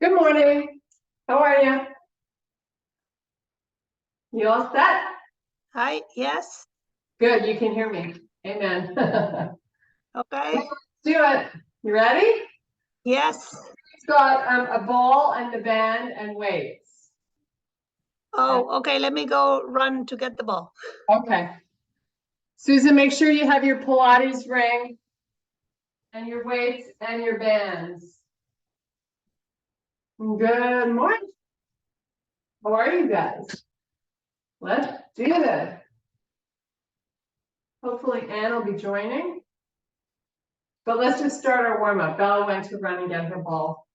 Good morning. How are you? You all set? Hi, yes, Good, you can hear me. Amen. okay, Let's do it. You ready? yes. It's got a ball and the band and weights. Oh, okay, let me go run to get the ball. Okay. Susan, make sure you have your Pilates ring and your weights and your bands. Good morning. How are you guys? Let's do this. Hopefully Anne will be joining. But let's just start our warm-up. Bella went to run and get her ball.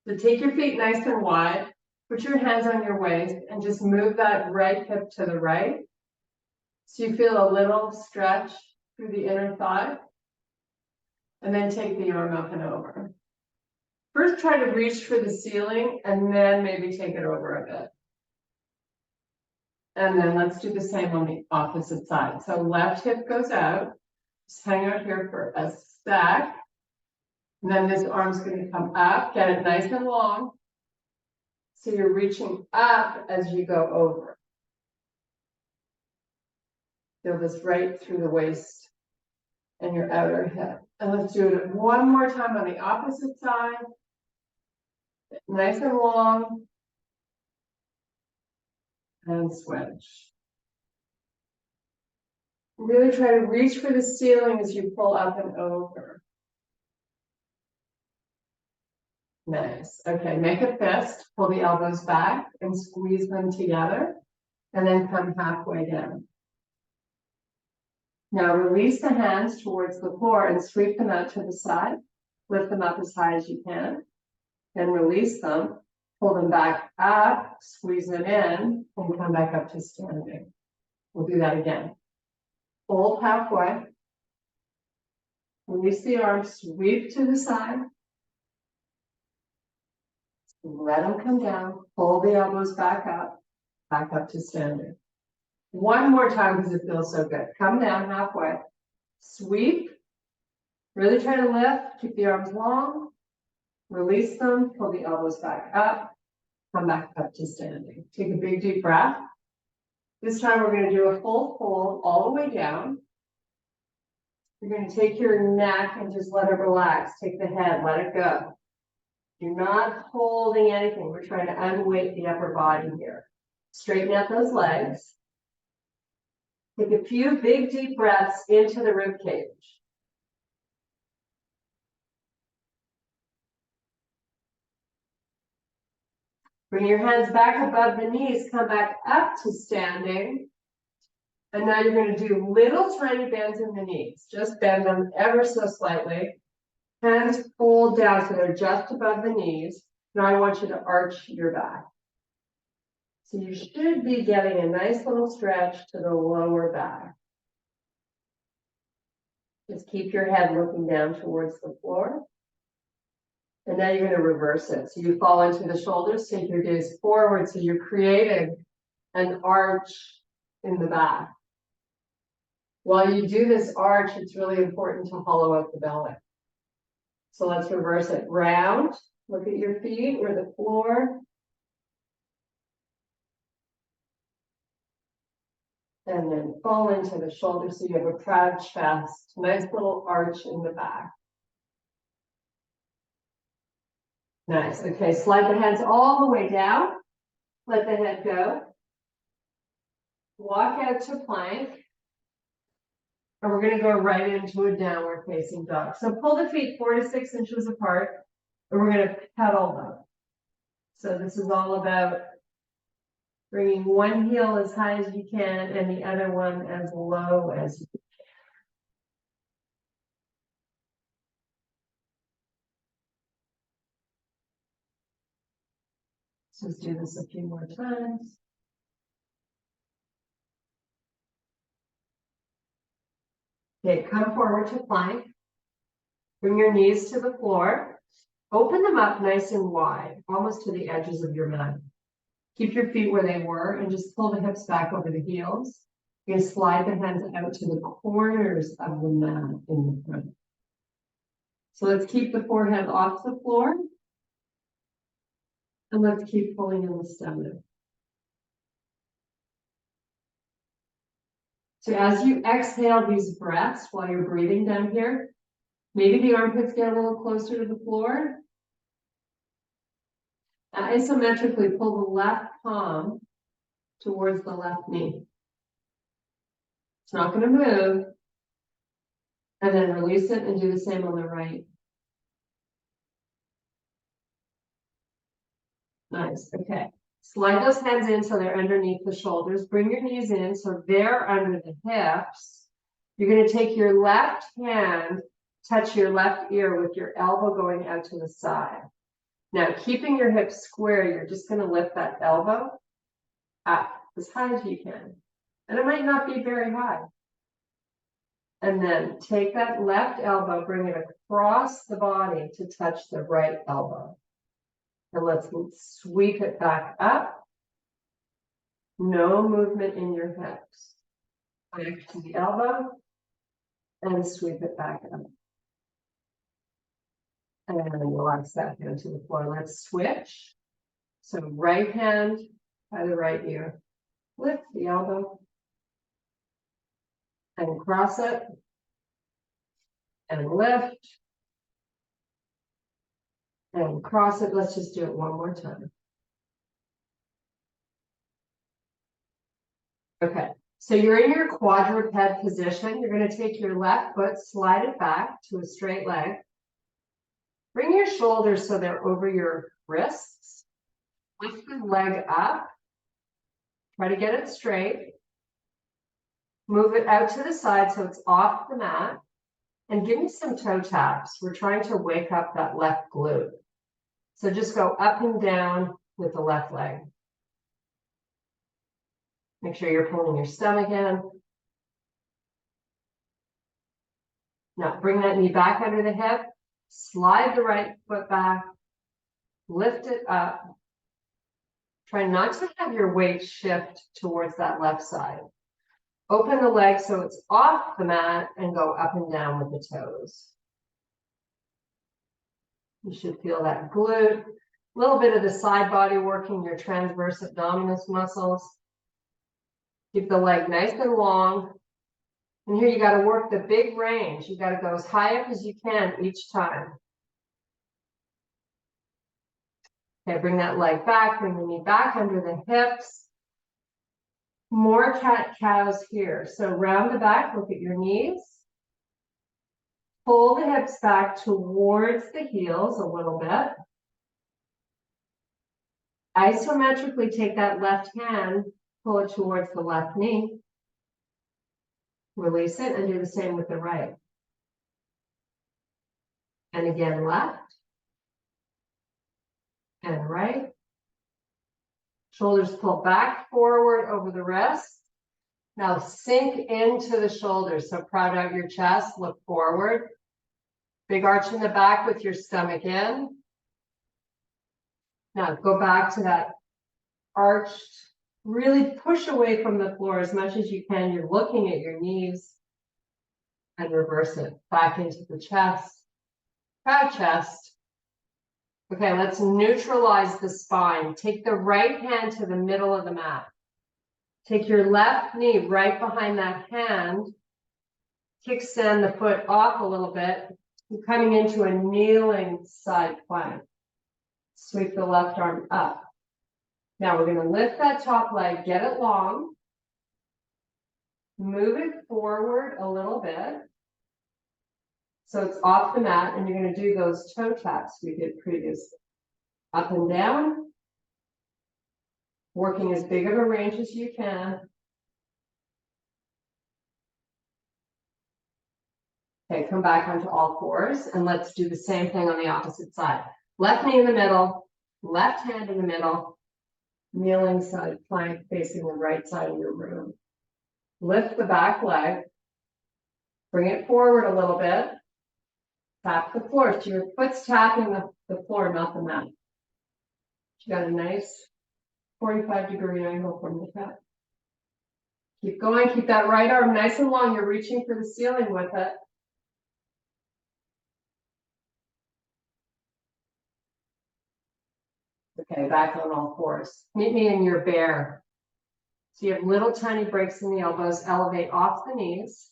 So take your feet nice and wide, put your hands on your waist, and just move that right hip to the right. So you feel a little stretch through the inner thigh. And then take the arm up and over. First, try to reach for the ceiling, and then maybe take it over a bit. And then let's do the same on the opposite side. So left hip goes out. Just hang out here for a sec. And then this arm's going to come up, get it nice and long. So you're reaching up as you go over. Feel this right through the waist and your outer hip. And let's do it one more time on the opposite side. Nice and long. And switch. Really try to reach for the ceiling as you pull up and over. Nice. Okay, make a fist. Pull the elbows back and squeeze them together. And then come halfway down. Now release the hands towards the floor and sweep them out to the side. Lift them up as high as you can. Then release them. Pull them back up, squeeze them in, and come back up to standing. We'll do that again. Hold halfway. Release the arms, sweep to the side. Let them come down. Pull the elbows back up to standing. One more time because it feels so good. Come down halfway. Sweep. Really try to lift. Keep the arms long. Release them. Pull the elbows back up. Come back up to standing. Take a big deep breath. This time we're going to do a full fold all the way down. You're going to take your neck and just let it relax. Take the head, let it go. You're not holding anything. We're trying to unweight the upper body here. Straighten out those legs. Take a few big deep breaths into the rib cage. Bring your hands back above the knees, come back up to standing. And now you're going to do little tiny bends in the knees. Just bend them ever so slightly. Hands fold down so they're just above the knees. Now I want you to arch your back. So you should be getting a nice little stretch to the lower back. Just keep your head looking down towards the floor. And now you're going to reverse it. So you fall into the shoulders, take your gaze forward. So you're creating an arch in the back. While you do this arch, it's really important to hollow out the belly. So let's reverse it. Round, look at your feet or the floor. And then fall into the shoulders so you have a proud chest. Nice little arch in the back. Nice. Okay, slide the hands all the way down. Let the head go. Walk out to plank. And we're going to go right into a downward facing dog. So pull the feet 4 to 6 inches apart. And we're going to pedal them. So this is all about bringing one heel as high as you can and the other one as low as you can. Let's do this a few more times. Okay, come forward to plank. Bring your knees to the floor. Open them up nice and wide, almost to the edges of your mat. Keep your feet where they were and just pull the hips back over the heels. You're going to slide the hands out to the corners of the mat in the front. So let's keep the forehead off the floor. And let's keep pulling in the stomach. So as you exhale these breaths while you're breathing down here, maybe the armpits get a little closer to the floor. Now, isometrically pull the left palm towards the left knee. It's not going to move. And then release it and do the same on the right. Nice, okay. Slide those hands in so they're underneath the shoulders. Bring your knees in so they're under the hips. You're going to take your left hand, touch your left ear with your elbow going out to the side. Now, keeping your hips square, you're just going to lift that elbow up as high as you can. And it might not be very high. And then take that left elbow, bring it across the body to touch the right elbow. And let's sweep it back up. No movement in your hips. Back to the elbow and sweep it back up. And then relax that hand to the floor. Let's switch. So right hand by the right ear. Lift the elbow. And cross it. And lift. And cross it. Let's just do it one more time. Okay, so you're in your quadruped position. You're going to take your left foot, slide it back to a straight leg. Bring your shoulders so they're over your wrists. Lift the leg up. Try to get it straight. Move it out to the side so it's off the mat. And give me some toe taps. We're trying to wake up that left glute. So just go up and down with the left leg. Make sure you're pulling your stomach in. Now bring that knee back under the hip. Slide the right foot back. Lift it up. Try not to have your weight shift towards that left side. Open the leg so it's off the mat and go up and down with the toes. You should feel that glute. A little bit of the side body working your transverse abdominis muscles. Keep the leg nice and long. And here you got to work the big range. You got to go as high up as you can each time. Okay, bring that leg back, bring the knee back under the hips. More cat-cows here. So round the back, look at your knees. Pull the hips back towards the heels a little bit. Isometrically take that left hand, pull it towards the left knee. Release it and do the same with the right. And again, left. And right. Shoulders pull back forward over the wrist. Now sink into the shoulders. So proud out your chest, look forward. Big arch in the back with your stomach in. Now go back to that arched. Really push away from the floor as much as you can. You're looking at your knees. And reverse it back into the chest. Proud chest. Okay, let's neutralize the spine. Take the right hand to the middle of the mat. Take your left knee right behind that hand. Kickstand the foot off a little bit. You're coming into a kneeling side plank. Sweep the left arm up. Now we're going to lift that top leg, get it long. Move it forward a little bit. So it's off the mat, and you're going to do those toe taps we did previously. Up and down. Working as big of a range as you can. Okay, come back onto all fours, and let's do the same thing on the opposite side. Left knee in the middle, left hand in the middle, kneeling side plank facing the right side of your room. Lift the back leg, bring it forward a little bit, tap the floor. So your foot's tapping the floor, not the mat. You got a nice 45-degree angle from the tap. Keep going, keep that right arm nice and long. You're reaching for the ceiling with it. Okay, back on all fours. Meet me in your bear. So you have little tiny breaks in the elbows, elevate off the knees.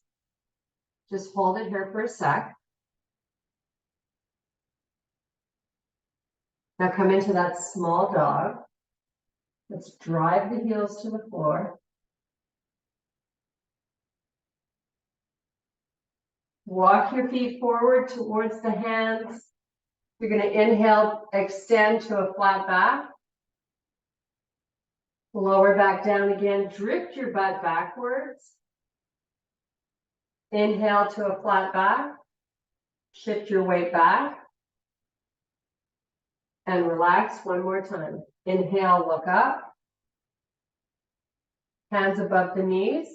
Just hold it here for a sec. Now come into that small dog. Let's drive the heels to the floor. Walk your feet forward towards the hands. You're going to inhale, extend to a flat back. Lower back down again, drift your butt backwards. Inhale to a flat back. Shift your weight back. And relax one more time. Inhale, look up. Hands above the knees.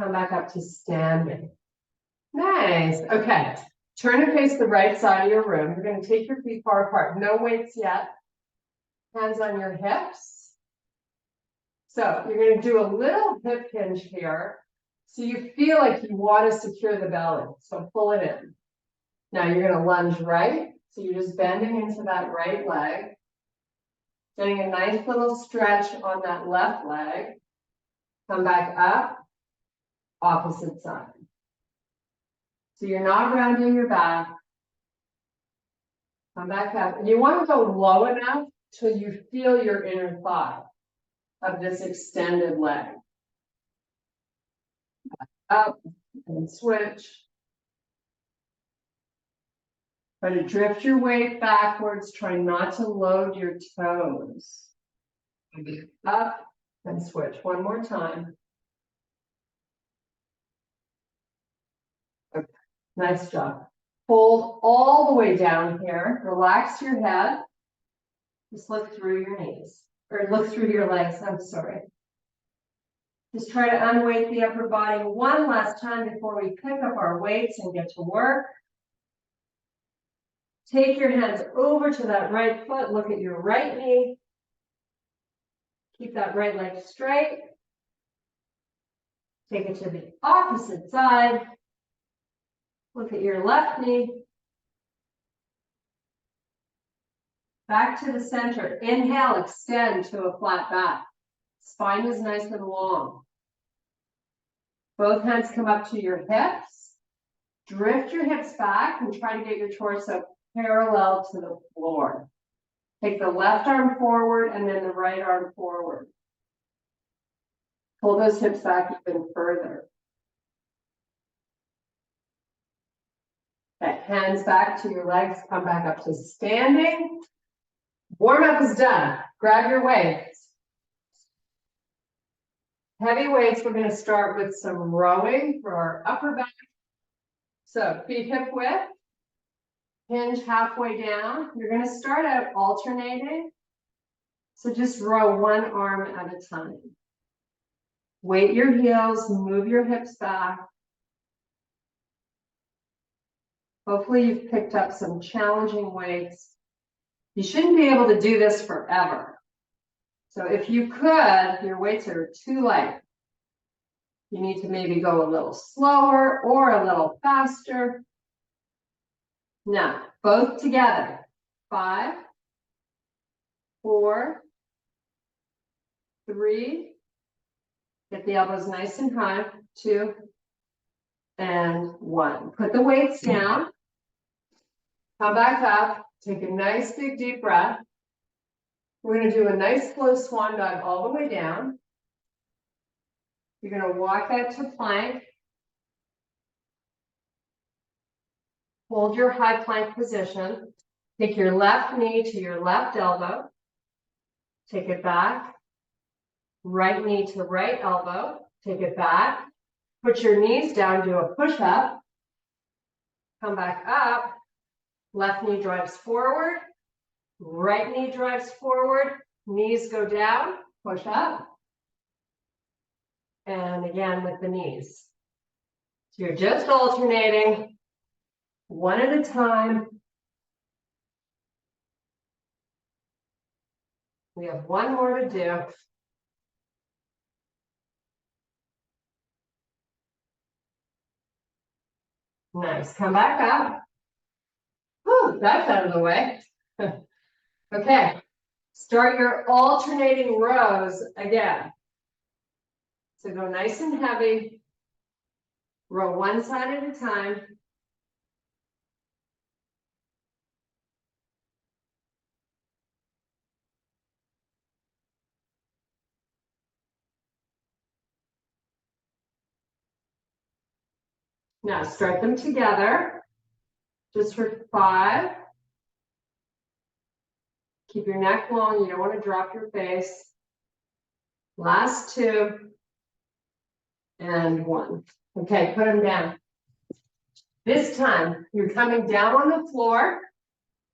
Come back up to standing. Nice. Okay. Turn and face the right side of your room. You're going to take your feet far apart. No weights yet. Hands on your hips. So you're going to do a little hip hinge here. So you feel like you want to secure the belly. So pull it in. Now you're going to lunge right. So you're just bending into that right leg. Getting a nice little stretch on that left leg. Come back up. Opposite side. So you're not rounding your back. Come back up. And you want to go low enough till you feel your inner thigh of this extended leg. Up and switch. Try to drift your weight backwards. Try not to load your toes. Up and switch. One more time. Okay. Nice job. Hold all the way down here. Relax your head. Just look through your knees. Or look through your legs. I'm sorry. Just try to unweight the upper body one last time before we pick up our weights and get to work. Take your hands over to that right foot. Look at your right knee. Keep that right leg straight. Take it to the opposite side. Look at your left knee. Back to the center. Inhale, extend to a flat back. Spine is nice and long. Both hands come up to your hips. Drift your hips back and try to get your torso parallel to the floor. Take the left arm forward and then the right arm forward. Pull those hips back even further. Okay, hands back to your legs. Come back up to standing. Warm up is done. Grab your weights. Heavy weights, we're going to start with some rowing for our upper back. So feet hip width. Hinge halfway down. You're going to start out alternating. So just row one arm at a time. Weight your heels, move your hips back. Hopefully you've picked up some challenging weights. You shouldn't be able to do this forever. So if you could, your weights are too light. You need to maybe go a little slower or a little faster. Now, both together. 5, 4, 3. Get the elbows nice and high. 2 and 1. Put the weights down. Come back up. Take a nice big deep breath. We're going to do a nice slow swan dive all the way down. You're going to walk out to plank. Hold your high plank position. Take your left knee to your left elbow. Take it back. Right knee to right elbow. Take it back. Put your knees down, do a push up. Come back up. Left knee drives forward. Right knee drives forward. Knees go down. Push up. And again with the knees. So you're just alternating one at a time. We have one more to do. Nice. Come back up. Whew, that's out of the way. Okay. Start your alternating rows again. So go nice and heavy. Row one side at a time. Now start them together, just for 5. Keep your neck long, you don't want to drop your face. Last 2. And 1. Okay, put them down. This time, you're coming down on the floor.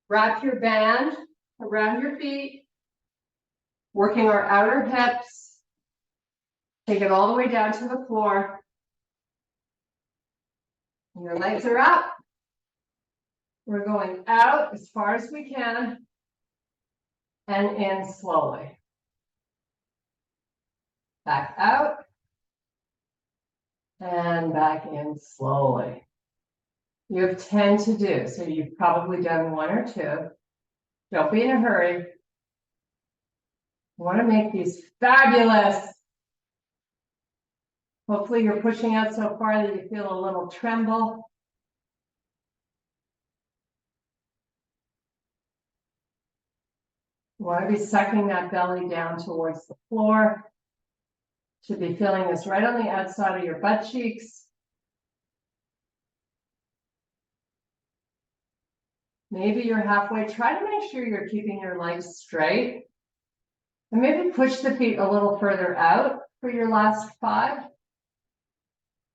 Wrap your band around your feet. Working our outer hips. Take it all the way down to the floor. Your legs are up. We're going out as far as we can. And in slowly. Back out. And back in slowly. You have 10 to do, so you've probably done 1 or 2. Don't be in a hurry. You want to make these fabulous. Hopefully you're pushing out so far that you feel a little tremble. You want to be sucking that belly down towards the floor. Should be feeling this right on the outside of your butt cheeks. Maybe you're halfway. Try to make sure you're keeping your legs straight. And maybe push the feet a little further out for your last 5.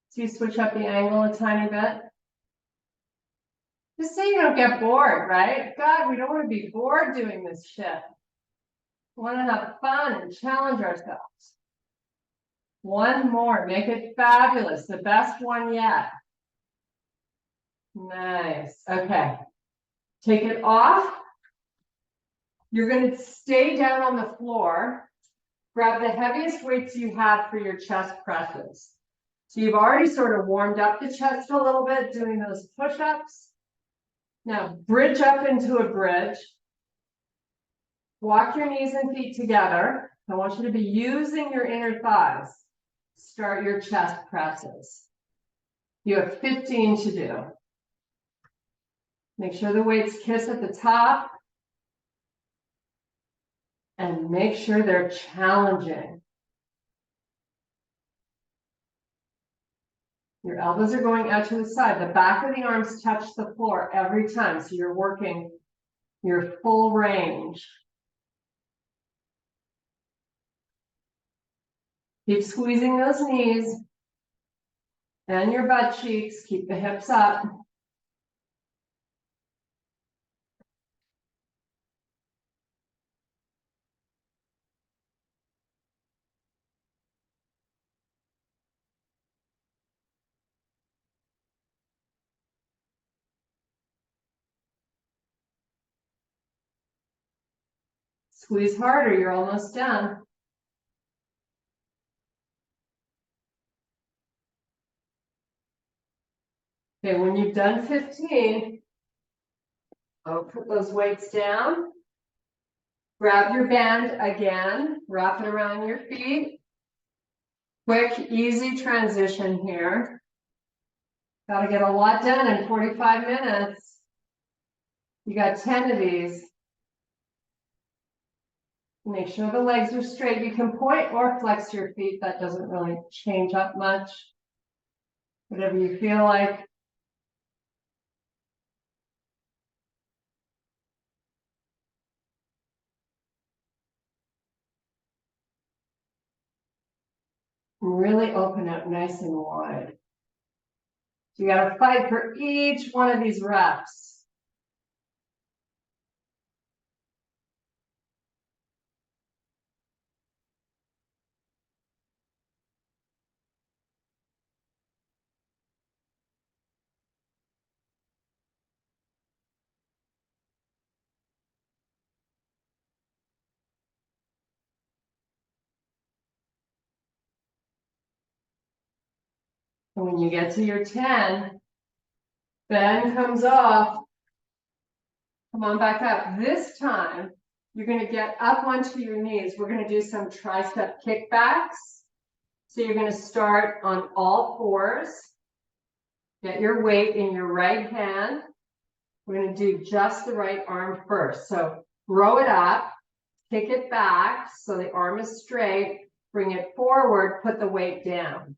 So you switch up the angle a tiny bit. Just so you don't get bored, right? God, we don't want to be bored doing this shit. We want to have fun and challenge ourselves. 1 more, make it fabulous, the best one yet. Nice, okay. Take it off. You're going to stay down on the floor. Grab the heaviest weights you have for your chest presses. So you've already sort of warmed up the chest a little bit doing those push-ups. Now bridge up into a bridge. Walk your knees and feet together. I want you to be using your inner thighs. Start your chest presses. You have 15 to do. Make sure the weights kiss at the top. And make sure they're challenging. Your elbows are going out to the side. The back of the arms touch the floor every time. So you're working your full range. Keep squeezing those knees and your butt cheeks. Keep the hips up. Squeeze harder, you're almost done. Okay, when you've done 15, I'll put those weights down. Grab your band again, wrap it around your feet. Quick, easy transition here. Got to get a lot done in 45 minutes. You got 10 of these. Make sure the legs are straight. You can point or flex your feet. That doesn't really change up much. Whatever you feel like. Really open up nice and wide. You got to fight for each one of these reps. And when you get to your 10, bend comes off. Come on back up. This time, You're gonna get up onto your knees. We're gonna do some tricep kickbacks. So you're gonna start on all fours. Get your weight in your right hand. We're gonna do just the right arm first. So row it up, kick it back so the arm is straight, bring it forward, put the weight down.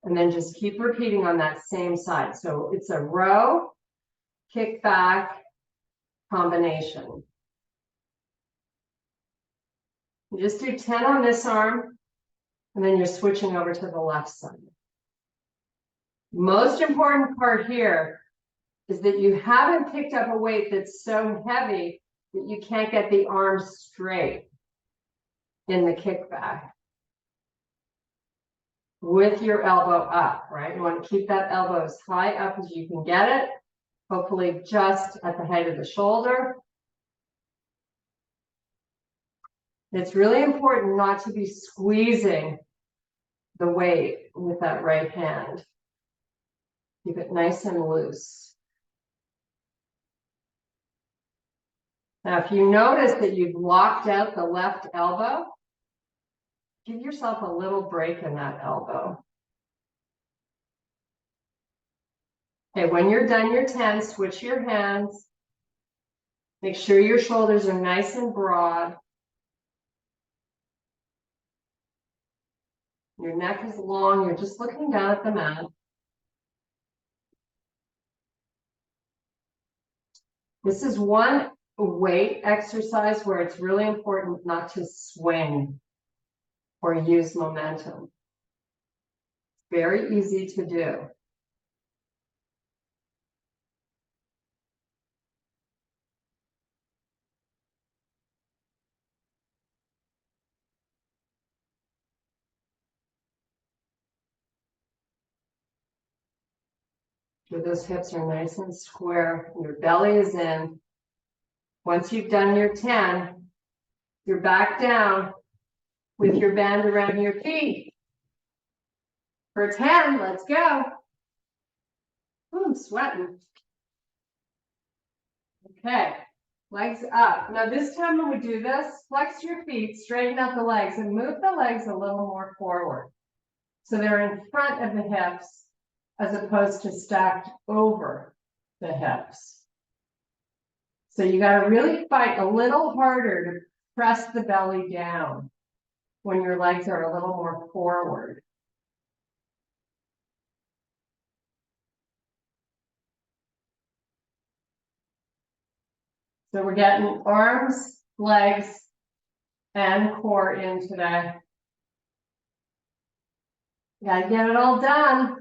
And then just keep repeating on that same side. So it's a row, kick back, combination. You just do 10 on this arm, and then you're switching over to the left side. Most important part here is that you haven't picked up a weight that's so heavy that you can't get the arm straight in the kickback with your elbow up, right? You want to keep that elbow as high up as you can get it, hopefully just at the height of the shoulder. It's really important not to be squeezing the weight with that right hand. Keep it nice and loose. Now, if you notice that you've locked out the left elbow, give yourself a little break in that elbow. Okay, when you're done your 10, switch your hands. Make sure your shoulders are nice and broad. Your neck is long, you're just looking down at the mat. This is one weight exercise where it's really important not to swing or use momentum. Very easy to do. So those hips are nice and square, your belly is in. Once you've done your 10, you're back down with your band around your feet. For 10, let's go. Ooh, I'm sweating. Okay, legs up. Now this time when we do this, flex your feet, straighten out the legs, and move the legs a little more forward. So they're in front of the hips as opposed to stacked over the hips. So you got to really fight a little harder to press the belly down when your legs are a little more forward. So we're getting arms, legs, and core in today. Gotta get it all done.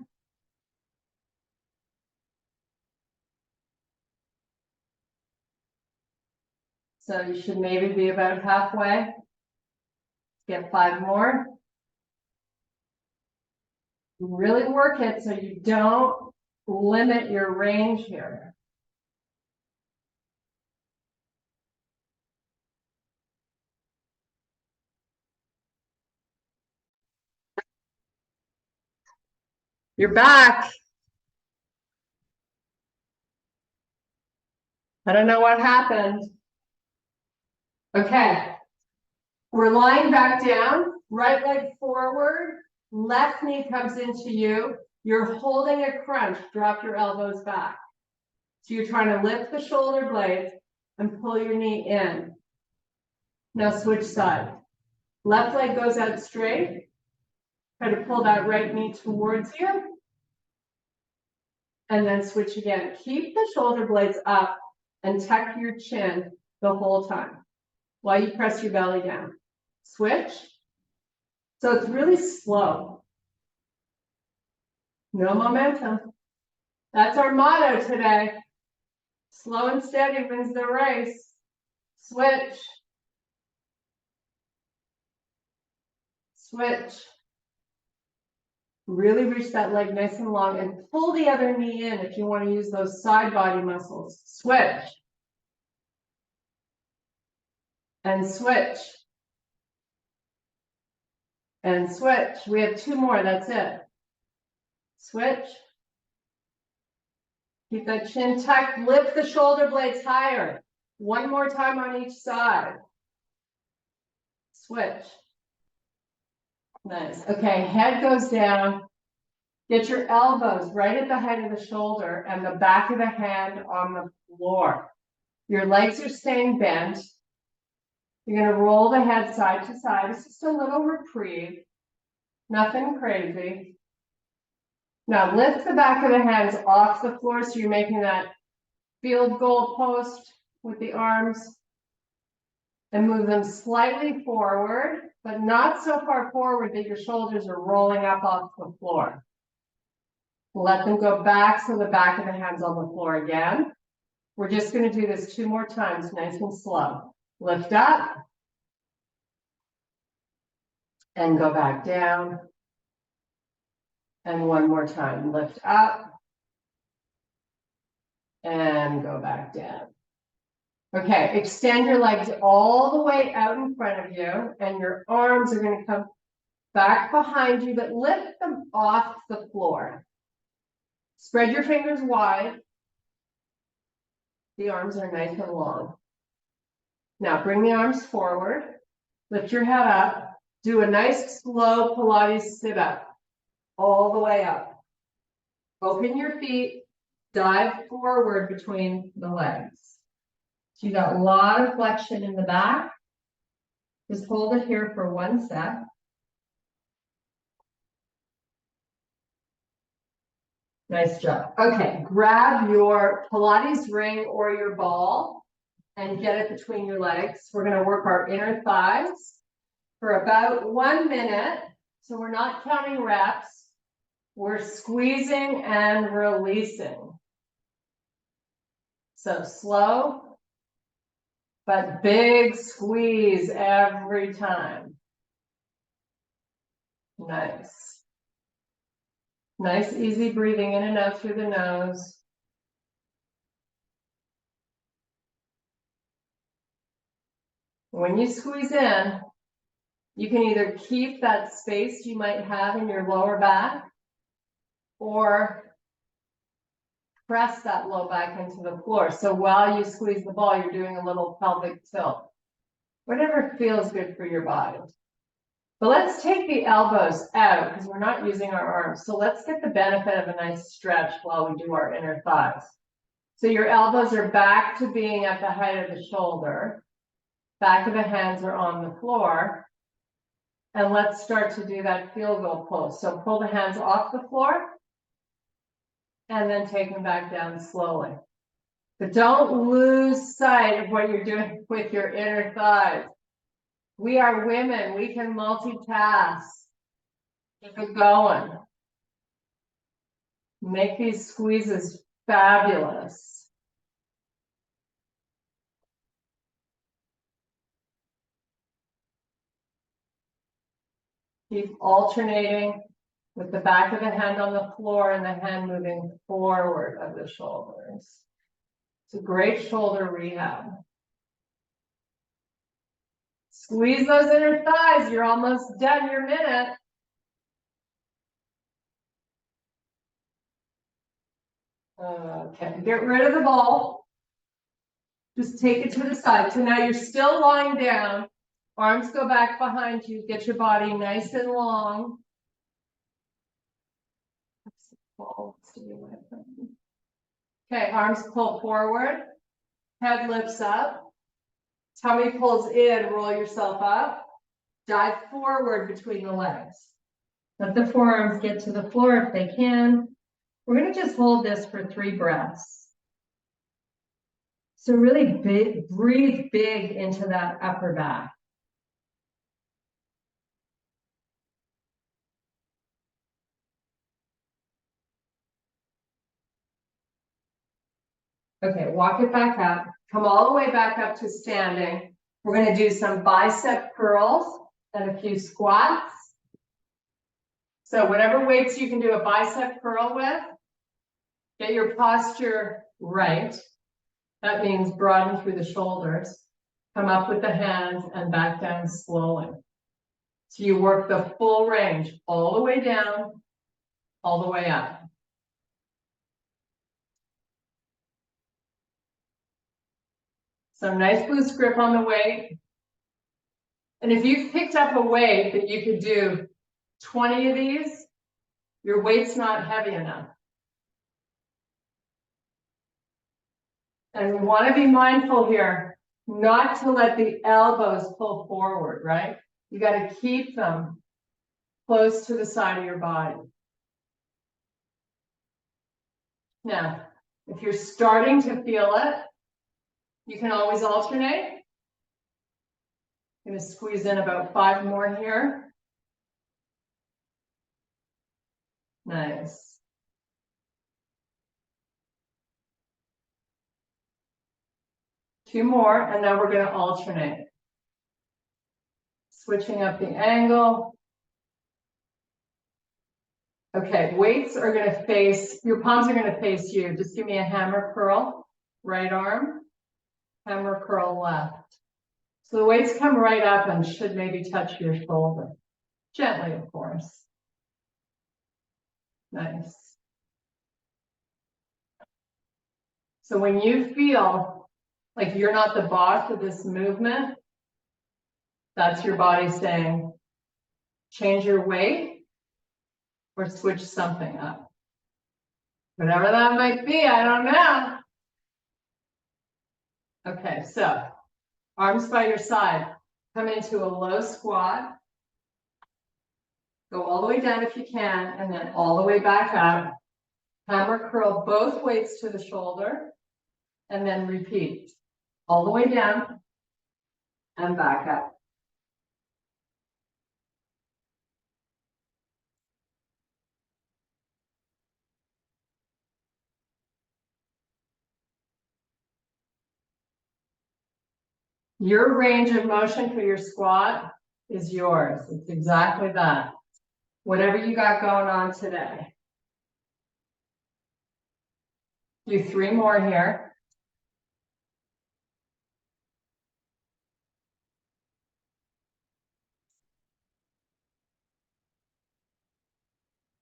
So you should maybe be about halfway. Get 5 more. Really work it so you don't limit your range here. You're back. I don't know what happened. Okay. We're lying back down, right leg forward, left knee comes into you. You're holding a crunch, drop your elbows back. So you're trying to lift the shoulder blades and pull your knee in. Now switch sides. Left leg goes out straight. Try to pull that right knee towards you. And then switch again. Keep the shoulder blades up and tuck your chin the whole time while you press your belly down. Switch. So it's really slow. No momentum. That's our motto today. Slow and steady wins the race. Switch. Switch. Really reach that leg nice and long and pull the other knee in if you want to use those side body muscles. Switch. And switch. And switch. We have 2 more, that's it. Switch. Keep that chin tucked, lift the shoulder blades higher. One more time on each side. Switch. Nice. Okay, head goes down. Get your elbows right at the height of the shoulder and the back of the hand on the floor. Your legs are staying bent. You're going to roll the head side to side. It's just a little reprieve. Nothing crazy. Now lift the back of the hands off the floor so you're making that field goal post with the arms. And move them slightly forward, but not so far forward that your shoulders are rolling up off the floor. Let them go back so the back of the hands on the floor again. We're just going to do this 2 more times, nice and slow. Lift up. And go back down. And one more time, lift up. And go back down. Okay, extend your legs all the way out in front of you, and your arms are going to come back behind you, but lift them off the floor. Spread your fingers wide. The arms are nice and long. Now bring the arms forward. Lift your head up. Do a nice slow Pilates sit up. All the way up. Open your feet. Dive forward between the legs. So you got a lot of flexion in the back. Just hold it here for 1 sec. Nice job. Okay, grab your Pilates ring or your ball and get it between your legs. We're going to work our inner thighs for about 1 minute. So we're not counting reps. We're squeezing and releasing. So slow. But big squeeze every time. Nice. Nice, easy breathing in and out through the nose. When you squeeze in, you can either keep that space you might have in your lower back or press that low back into the floor. So while you squeeze the ball, you're doing a little pelvic tilt. Whatever feels good for your body. But let's take the elbows out because we're not using our arms. So let's get the benefit of a nice stretch while we do our inner thighs. So your elbows are back to being at the height of the shoulder. Back of the hands are on the floor. And let's start to do that field goal pose. So pull the hands off the floor. And then take them back down slowly. But don't lose sight of what you're doing with your inner thighs. We are women. We can multitask. Keep it going. Make these squeezes fabulous. Keep alternating with the back of the hand on the floor and the hand moving forward of the shoulders. It's a great shoulder rehab. Squeeze those inner thighs. You're almost done your minute. Okay, get rid of the ball. Just take it to the side. So now you're still lying down. Arms go back behind you. Get your body nice and long. Okay, arms pull forward. Head lifts up. Tummy pulls in. Roll yourself up. Dive forward between the legs. Let the forearms get to the floor if they can. We're going to just hold this for 3 breaths. So really breathe big into that upper back. Okay, walk it back up. Come all the way back up to standing. We're going to do some bicep curls and a few squats. So whatever weights you can do a bicep curl with, get your posture right. That means broaden through the shoulders. Come up with the hands and back down slowly. So you work the full range, all the way down, all the way up. So nice loose grip on the weight. And if you've picked up a weight that you could do 20 of these, your weight's not heavy enough. And we want to be mindful here, not to let the elbows pull forward, right? You got to keep them close to the side of your body. Now, if you're starting to feel it, you can always alternate. I'm going to squeeze in about 5 more here. Nice. Two more, and then we're going to alternate. Switching up the angle. Okay, weights are going to face, your palms are going to face you. Just give me a hammer curl, right arm, hammer curl left. So the weights come right up and should maybe touch your shoulder. Gently, of course. Nice. So when you feel like you're not the boss of this movement, that's your body saying, change your weight or switch something up. Whatever that might be, I don't know. Okay, so arms by your side. Come into a low squat. Go all the way down if you can, and then all the way back up. Hammer curl both weights to the shoulder, and then repeat. All the way down and back up. Your range of motion for your squat is yours. It's exactly that. Whatever you got going on today. Do 3 more here.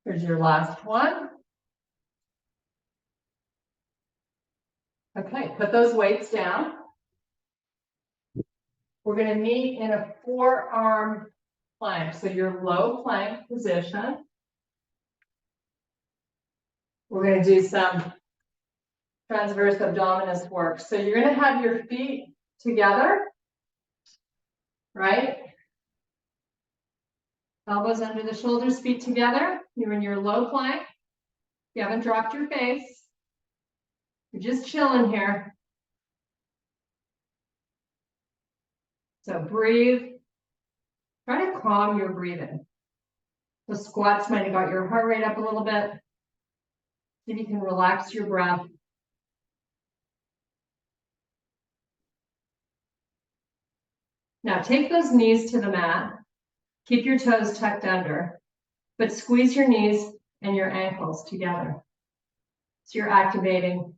Here's your last one. Okay, put those weights down. We're going to meet in a forearm plank. So your low plank position. We're going to do some transverse abdominis work. So you're going to have your feet together, right? Elbows under the shoulders, feet together. You're in your low plank. You haven't dropped your face. You're just chilling here. So breathe. Try to calm your breathing. The squats might have got your heart rate up a little bit. See if you can relax your breath. Now take those knees to the mat. Keep your toes tucked under, but squeeze your knees and your ankles together. So you're activating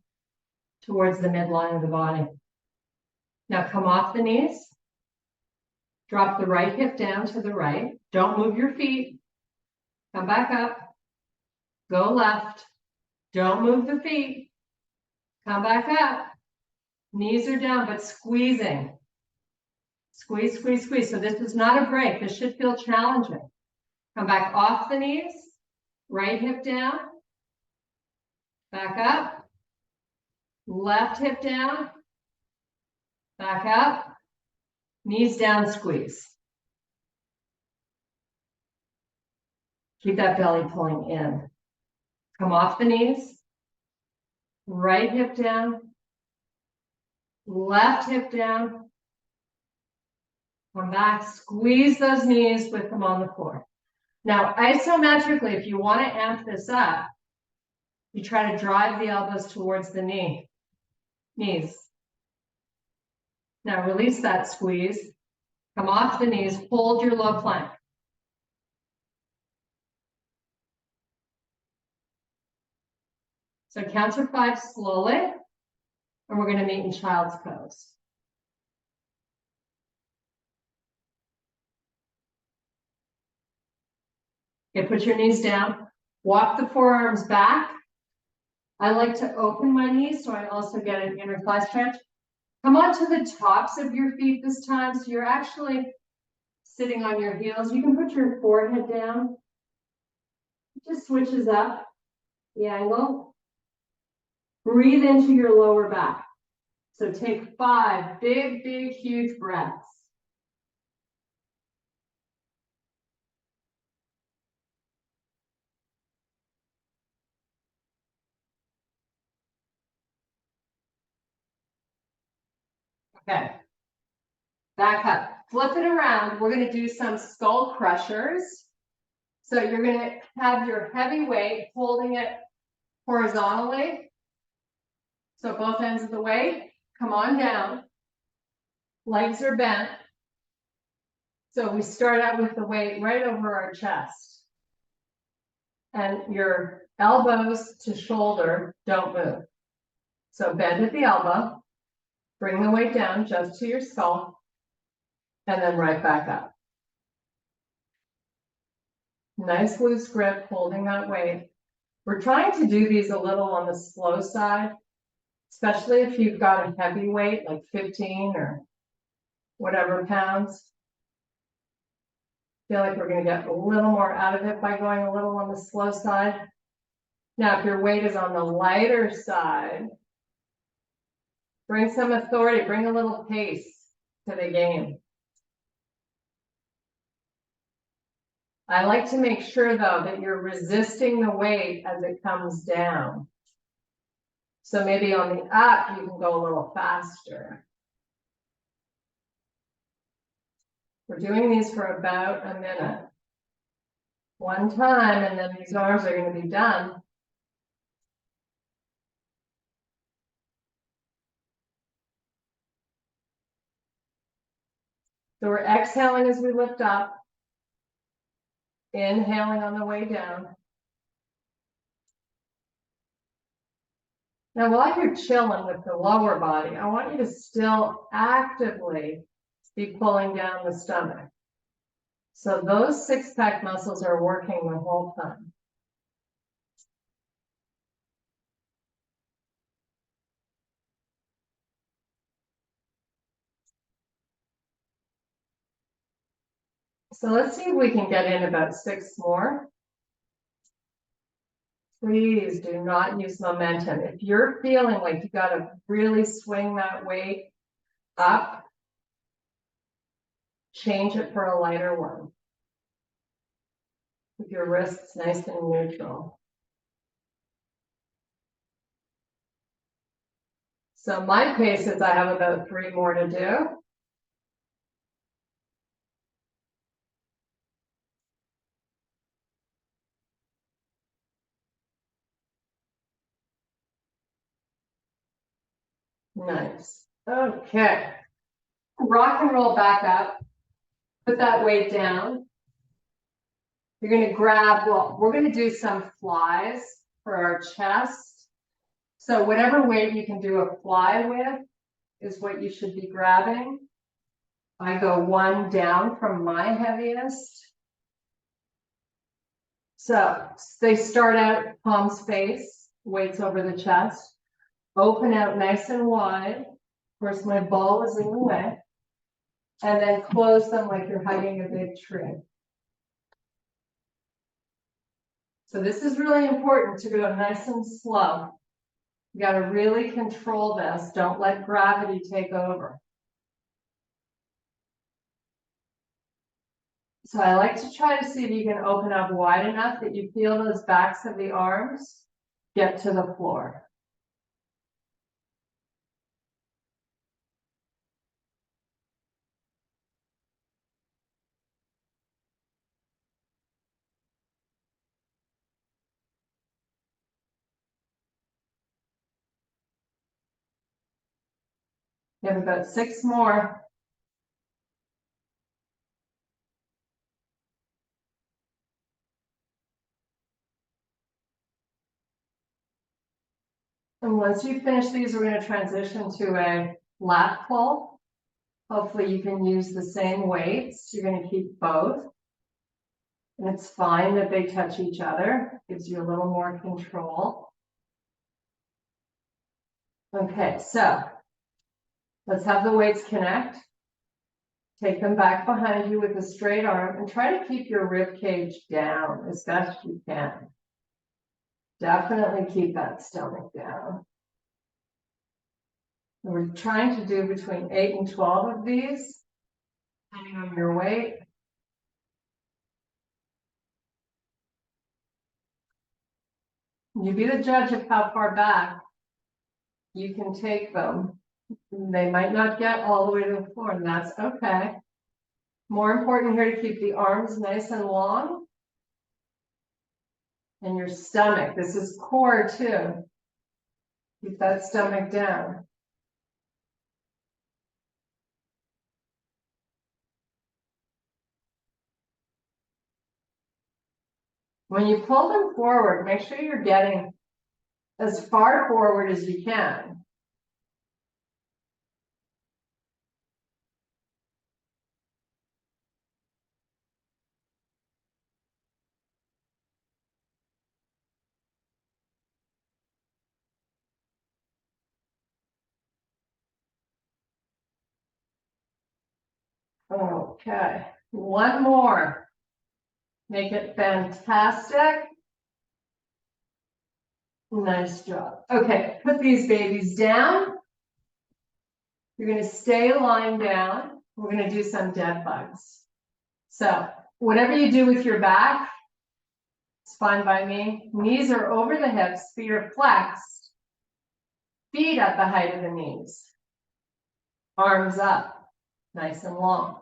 towards the midline of the body. Now come off the knees. Drop the right hip down to the right. Don't move your feet. Come back up. Go left. Don't move the feet. Come back up. Knees are down, but squeezing. Squeeze, squeeze, squeeze. So this is not a break. This should feel challenging. Come back off the knees. Right hip down. Back up. Left hip down. Back up. Knees down, squeeze. Keep that belly pulling in. Come off the knees. Right hip down. Left hip down. Come back, squeeze those knees with them on the floor. Now, isometrically, if you want to amp this up, you try to drive the elbows towards the knees. Now, release that squeeze. Come off the knees, hold your low plank. So count to 5 slowly, and we're going to meet in child's pose. Okay, put your knees down. Walk the forearms back. I like to open my knees so I also get an inner thigh stretch. Come on to the tops of your feet this time, so you're actually sitting on your heels. You can put your forehead down. It just switches up the angle. Breathe into your lower back. So take 5 big, huge breaths. Okay. Back up. Flip it around. We're going to do some skull crushers. So you're going to have your heavy weight holding it horizontally. So both ends of the weight. Come on down. Legs are bent. So we start out with the weight right over our chest. And your elbows to shoulder don't move. So bend at the elbow. Bring the weight down just to your skull. And then right back up. Nice loose grip, holding that weight. We're trying to do these a little on the slow side, especially if you've got a heavy weight, like 15 or whatever pounds. Feel like we're going to get a little more out of it by going a little on the slow side. Now, if your weight is on the lighter side, bring some authority, bring a little pace to the game. I like to make sure, though, that you're resisting the weight as it comes down. So maybe on the up, you can go a little faster. We're doing these for about a minute. One time, and then these arms are going to be done. So we're exhaling as we lift up. Inhaling on the way down. Now, while you're chilling with the lower body, I want you to still actively be pulling down the stomach. So those six-pack muscles are working the whole time. So let's see if we can get in about 6 more. Please do not use momentum. If you're feeling like you got to really swing that weight up, change it for a lighter one. Keep your wrists nice and neutral. So my pace is I have about 3 more to do. Nice. Okay. Rock and roll back up. Put that weight down. You're going to grab, well, we're going to do some flies for our chest. So whatever weight you can do a fly with is what you should be grabbing. I go 1 down from my heaviest. So they start out palms face, weights over the chest. Open out nice and wide. Of course, my ball is in the way. And then close them like you're hugging a big tree. So this is really important to go nice and slow. You got to really control this. Don't let gravity take over. So I like to try to see if you can open up wide enough that you feel those backs of the arms get to the floor. You have about 6 more. And once you finish these, we're going to transition to a lat pull. Hopefully you can use the same weights. You're going to keep both. And it's fine that they touch each other. Gives you a little more control. Okay, so Let's have the weights connect. Take them back behind you with a straight arm and try to keep your rib cage down as best you can. Definitely keep that stomach down. We're trying to do between 8 and 12 of these, depending on your weight. You be the judge of how far back you can take them. They might not get all the way to the floor, and that's okay. More important here to keep the arms nice and long. And your stomach, this is core too. Keep that stomach down. When you pull them forward, make sure you're getting as far forward as you can. Okay, one more. Make it fantastic. Nice job. Okay, put these babies down. You're going to stay lying down. We're going to do some dead bugs. So whatever you do with your back, it's fine by me. Knees are over the hips, feet are flexed. Feet at the height of the knees. Arms up, nice and long.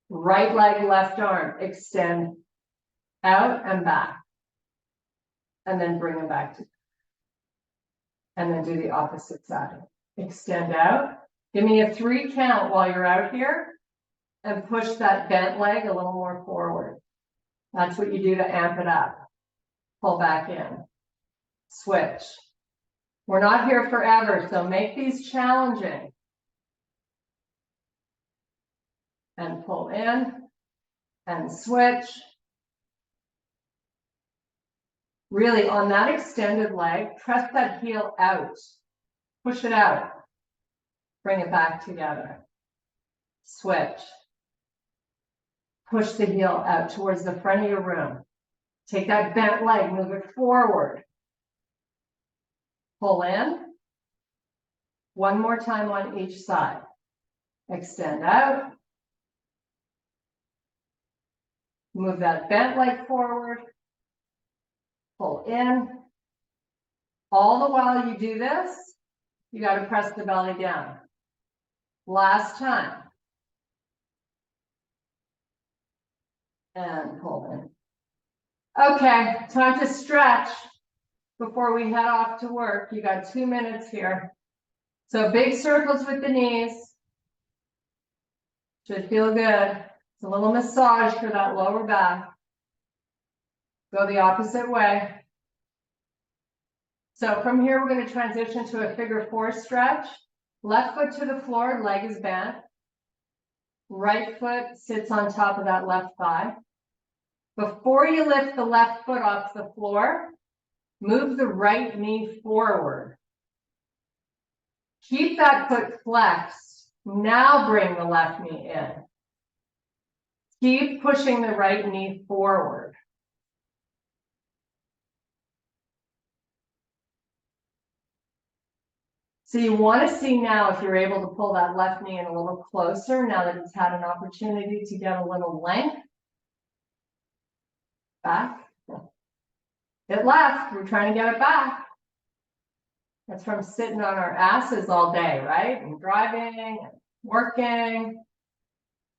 Right leg, left arm, extend out and back. And then bring them back to. And then do the opposite side. Extend out. Give me a 3 count while you're out here. And push that bent leg a little more forward. That's what you do to amp it up. Pull back in. Switch. We're not here forever, so make these challenging. And pull in. And switch. Really, on that extended leg, press that heel out. Push it out. Bring it back together. Switch. Push the heel out towards the front of your room. Take that bent leg, move it forward. Pull in. One more time on each side. Extend out. Move that bent leg forward. Pull in. All the while you do this, you got to press the belly down. Last time. And pull in. Okay, time to stretch before we head off to work. You got 2 minutes here. So big circles with the knees. Should feel good. It's a little massage for that lower back. Go the opposite way. So from here, we're going to transition to a figure 4 stretch. Left foot to the floor, leg is bent. Right foot sits on top of that left thigh. Before you lift the left foot off the floor, move the right knee forward. Keep that foot flexed. Now bring the left knee in. Keep pushing the right knee forward. So you want to see now if you're able to pull that left knee in a little closer now that it's had an opportunity to get a little length. Back. It left. We're trying to get it back. That's from sitting on our asses all day, right? And driving, and working,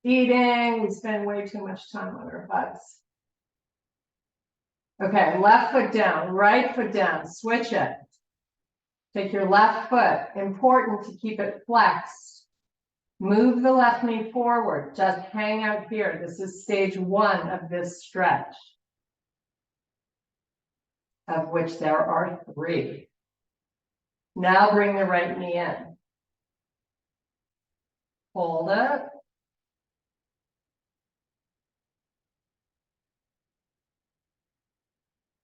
eating. We spend way too much time on our butts. Okay, left foot down, right foot down. Switch it. Take your left foot. Important to keep it flexed. Move the left knee forward. Just hang out here. This is stage 1 of this stretch, of which there are 3. Now bring the right knee in. Hold it.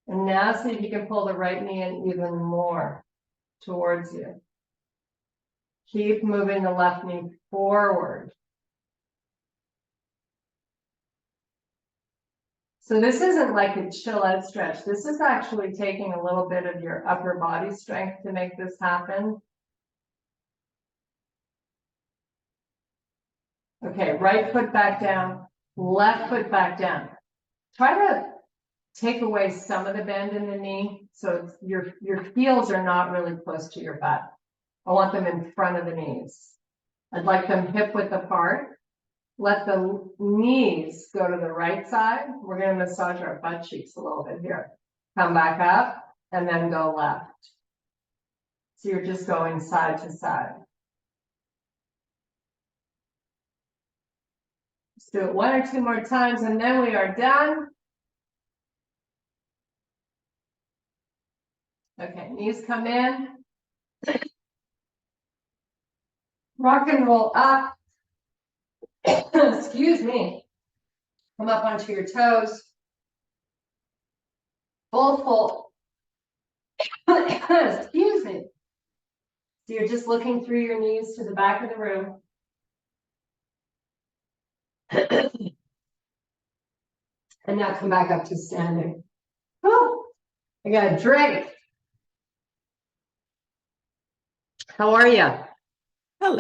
And now see if you can pull the right knee in even more towards you. Keep moving the left knee forward. So this isn't like a chill out stretch. This is actually taking a little bit of your upper body strength to make this happen. Okay, right foot back down, left foot back down. Try to take away some of the bend in the knee, so your heels are not really close to your butt. I want them in front of the knees. I'd like them hip width apart. Let the knees go to the right side. We're going to massage our butt cheeks a little bit here. Come back up and then go left. So you're just going side to side. Let's do it 1 or 2 more times and then we are done. Okay, knees come in. Rock and roll up. Excuse me. Come up onto your toes. Full. Excuse me. So you're just looking through your knees to the back of the room. And now come back up to standing. Oh, I got a drink. How are you?